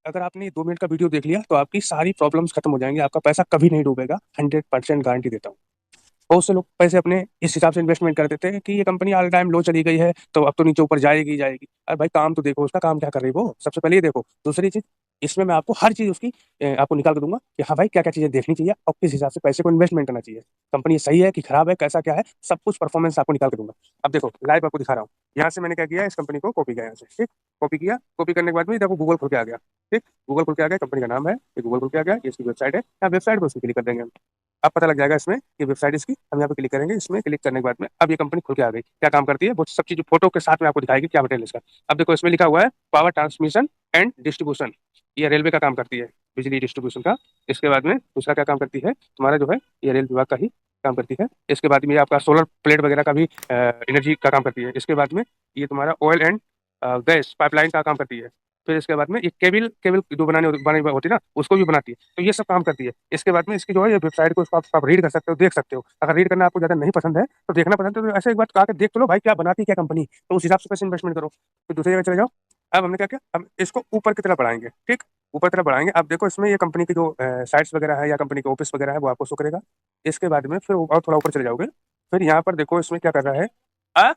अगर आपने 2 मिनट का वीडियो देख लिया तो आपकी सारी प्रॉब्लम्स खत्म हो जाएंगी, आपका पैसा कभी नहीं डूबेगा, 100% गारंटी देता हूँ। बहुत से लोग पैसे अपने इस हिसाब से इन्वेस्टमेंट कर देते हैं कि ये कंपनी ऑल टाइम लो चली गई है तो अब तो नीचे ऊपर जाएगी ही जाएगी। अरे भाई काम तो देखो, उसका काम क्या कर रही है वो, सबसे पहले ये देखो। दूसरी चीज, इसमें मैं आपको हर चीज उसकी आपको निकाल के दूंगा कि हाँ भाई क्या क्या चीजें देखनी चाहिए और किस हिसाब से पैसे को इन्वेस्टमेंट करना चाहिए। कंपनी सही है कि खराब है, कैसा क्या है, सब कुछ परफॉर्मेंस आपको निकाल के दूंगा। अब देखो लाइव आपको दिखा रहा हूँ। यहाँ से मैंने क्या किया, इस कंपनी को कॉपी किया यहाँ से, ठीक। कॉपी किया, कॉपी करने के बाद में देखो गूगल खुल के आ गया, ठीक। गूगल खुल के आ गया, कंपनी का नाम है, ये गूगल खुल के आ गया, ये इसकी वेबसाइट है, यहाँ वेबसाइट पर उसको क्लिक कर देंगे हम। अब पता लग जाएगा इसमें कि वेबसाइट इसकी, हम यहाँ पे क्लिक करेंगे, इसमें क्लिक करने के बाद में अब ये कंपनी खुल के आ गई। क्या काम करती है वो सब चीज फोटो के साथ में आपको दिखाएगी क्या मटेरियल इसका। अब देखो इसमें लिखा हुआ है पावर ट्रांसमिशन एंड डिस्ट्रीब्यूशन, ये रेलवे का काम करती है, बिजली डिस्ट्रीब्यूशन का। इसके बाद में दूसरा क्या काम करती है, तुम्हारा जो है ये रेल विभाग का ही काम करती है। इसके बाद में ये आपका सोलर प्लेट वगैरह का भी एनर्जी का काम करती है। इसके बाद में ये तुम्हारा ऑयल एंड गैस पाइपलाइन का काम करती है। फिर इसके बाद में ये केबल केबल जो बनानी होती है ना, उसको भी बनाती है, तो ये सब काम करती है। इसके बाद में इसकी जो है ये वेबसाइट को, उसको आप रीड कर सकते हो, देख सकते हो। अगर रीड करना आपको ज्यादा नहीं पसंद है तो देखना पसंद है तो ऐसे एक बार आके देख तो लो भाई क्या बनाती है क्या कंपनी, तो उस हिसाब से पैसे इन्वेस्टमेंट करो। फिर दूसरी जगह चले जाओ। अब हमने क्या किया, अब इसको ऊपर की तरफ बढ़ाएंगे, ठीक। ऊपर तरफ बढ़ाएंगे। अब देखो इसमें ये कंपनी की जो साइट्स वगैरह है या कंपनी के ऑफिस वगैरह है वो आपको शो करेगा। इसके बाद में फिर और थोड़ा ऊपर चले जाओगे, फिर यहाँ पर देखो इसमें क्या कर रहा है। आ?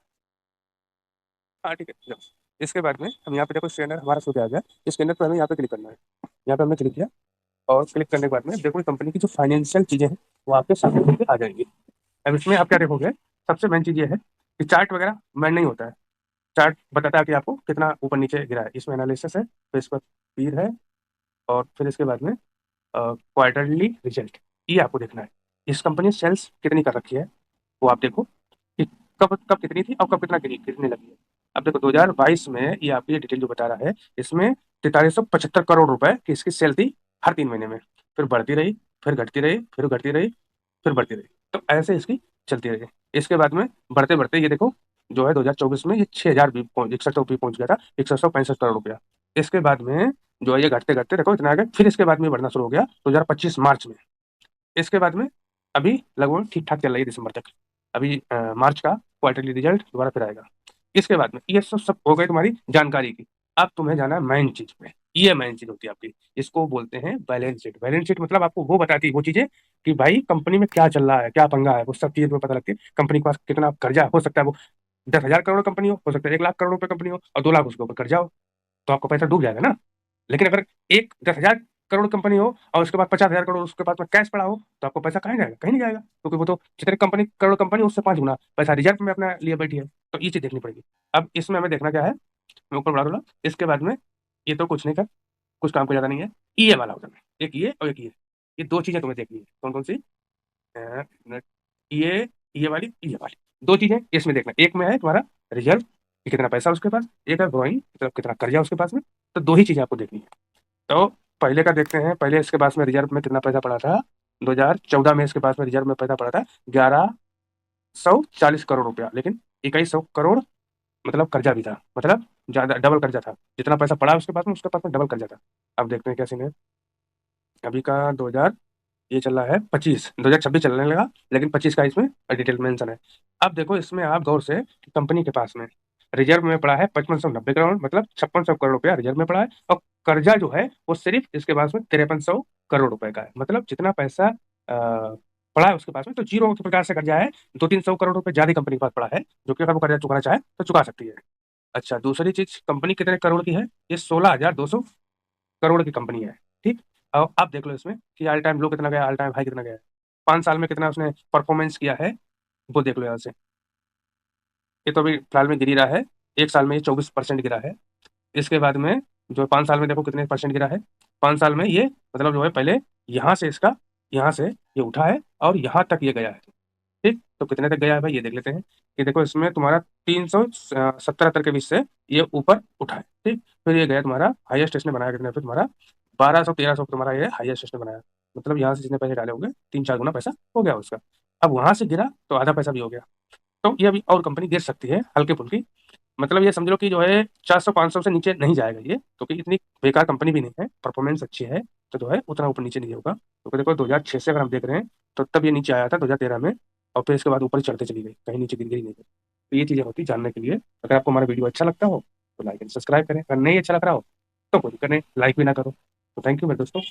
हाँ ठीक है, जाओ। इसके बाद में हम यहाँ पे देखो स्कैनर हमारा शो किया गया, इस स्कैनर पर हमें यहाँ पे क्लिक करना है। यहाँ पे हमने क्लिक किया और क्लिक करने के बाद में देखो कंपनी की जो फाइनेंशियल चीजें हैं वो आपके सामने खुल के आ जाएंगी। अब इसमें आप क्या देखोगे, सबसे मेन चीज ये है कि चार्ट वगैरह मैन नहीं होता है। चार्ट बताता है कि आपको कितना ऊपर नीचे गिरा है, इसमें एनालिसिस है, फिर इस पर पीर है, और फिर इसके बाद में क्वार्टरली रिजल्ट, ये आपको देखना है। इस कंपनी ने सेल्स कितनी कर रखी है वो आप देखो कि कब कब कितनी थी और कब कितनी लगी है। अब देखो 2022 में ये आपकी डिटेल जो बता रहा है, इसमें 4375 करोड़ रुपए की इसकी सेल थी हर 3 महीने में। फिर बढ़ती रही, फिर घटती रही, फिर घटती रही, फिर बढ़ती रही, तो ऐसे इसकी चलती रही। इसके बाद में बढ़ते बढ़ते ये देखो जो है 2024 में ये 6000 भी 6100 भी पहुंच गया था, 6165 करोड़ रुपया। इसके बाद में जो है ये घटते घटते देखो इतना आ गया, फिर इसके बाद में बढ़ना शुरू हो गया 2025 मार्च में। इसके बाद में अभी लगभग ठीक ठाक चल रही है दिसंबर तक। अभी मार्च का क्वार्टरली रिजल्ट दोबारा फिर आएगा। इसके बाद में ये सब सब हो गई तुम्हारी जानकारी की। अब तुम्हें जाना है मेन चीज पे, ये मेन चीज होती है आपकी, इसको बोलते हैं बैलेंस शीट। बैलेंस शीट मतलब आपको वो बताती है वो चीजें कि भाई कंपनी में क्या चल रहा है, क्या पंगा है, वो सब चीजें तुम्हें पता लगती है। कंपनी के पास कितना कर्जा हो सकता है, वो 10,000 करोड़ कंपनी हो सकता है 1 लाख करोड़ रुपए कंपनी हो और 2 लाख उसके ऊपर कर्जा हो, तो आपका पैसा डूब जाएगा ना। लेकिन अगर एक 10,000 करोड़ कंपनी हो और उसके बाद 50,000 करोड़ उसके पास में कैश पड़ा हो तो आपको पैसा कहाँ जाएगा, कहीं नहीं जाएगा, क्योंकि वो तो जितने कंपनी करोड़ कंपनी उससे 5 गुना पैसा रिजर्व में अपना लिए बैठी है। तो ये चीज देखनी पड़ेगी। अब इसमें हमें देखना क्या है, मैं ऊपर बढ़ा दूंगा। इसके बाद में ये तो कुछ नहीं कर, कुछ काम को ज्यादा नहीं है। ये वाला होता है, एक ये और एक ये दो चीजें तुम्हें देखनी है। कौन कौन सी? अ, ये ये वाली दो चीजें इसमें देखना। एक में है तुम्हारा रिजर्व कि कितना पैसा उसके पास, एक है ड्रॉइंग मतलब कितना कर्जा उसके पास में। तो दो ही चीजें आपको देखनी है। तो पहले का देखते हैं, पहले इसके पास में रिजर्व में कितना पैसा पड़ा था। 2014 में इसके पास में रिजर्व में पैसा पड़ा था 1140 करोड़ रुपया, लेकिन 2100 करोड़ मतलब कर्जा भी था, मतलब ज्यादा डबल कर्जा था। जितना पैसा पड़ा उसके पास में, उसके पास में डबल कर्जा था। अब देखते हैं क्या सीन है। अभी का 2000 ये चल रहा है 25, 2026 चलने लगा, लेकिन 25 का इसमें डिटेल मेंशन है। अब देखो इसमें आप गौर से कि कंपनी के पास में रिजर्व में पड़ा है 5590 करोड़, मतलब 5600 करोड़ रुपया रिजर्व में पड़ा है, और कर्जा जो है वो सिर्फ इसके पास में 5300 करोड़ रुपए का है। मतलब जितना पैसा पड़ा है उसके पास में, तो जीरो के प्रकार से कर्जा है। 200-300 करोड़ रुपए ज्यादा कंपनी के पास पड़ा है, जो कि अगर वो कर्जा चुकाना चाहे तो चुका सकती है। अच्छा दूसरी चीज, कंपनी कितने करोड़ की है, ये 16,200 करोड़ की कंपनी है, ठीक। और आप देख लो इसमें कि ऑल टाइम लो कितना गया, ऑल टाइम हाई कितना गया है, 5 साल में कितना उसने परफॉर्मेंस किया है, वो देख लो यहाँ से। ये तो अभी फिलहाल में गिर ही रहा है, 1 साल में ये 24% गिरा है। इसके बाद में जो 5 साल में देखो कितने परसेंट गिरा है। 5 साल में ये मतलब जो है पहले यहाँ से इसका, यहाँ से ये उठा है और यहाँ तक ये गया है, ठीक। तो कितने तक गया है भाई ये देख लेते हैं। कि देखो इसमें तुम्हारा 370 के बीच से ये ऊपर उठा है, ठीक। फिर ये गया तुम्हारा हाईएस्ट इसने बनाया कितने, फिर तुम्हारा 1200-1300 तुम्हारा ये हाईएस्ट इसने बनाया। मतलब यहाँ से जितने पैसे डाले होंगे 3-4 गुना पैसा हो गया उसका। अब वहां से गिरा तो आधा पैसा भी हो गया। तो ये अभी और कंपनी गिर सकती है हल्के फुल्की। मतलब ये समझ लो कि जो है 400-500 से नीचे नहीं जाएगा ये, क्योंकि इतनी बेकार कंपनी भी नहीं है, परफॉर्मेंस अच्छी है। तो जो है उतना ऊपर नीचे नहीं होगा, क्योंकि देखो 2006 से अगर हम देख रहे हैं तो तब ये नीचे आया था 2013 में, और फिर इसके बाद ऊपर ही चढ़ते चली गई, कहीं नीचे गिर गई नहीं। तो ये चीजें होती जानने के लिए। अगर आपको हमारा वीडियो अच्छा लगता हो तो लाइक एंड सब्सक्राइब करें, अगर नहीं अच्छा लग रहा हो तो कोई दिक्कत नहीं, लाइक भी ना करो। तो थैंक यू मेरे दोस्तों।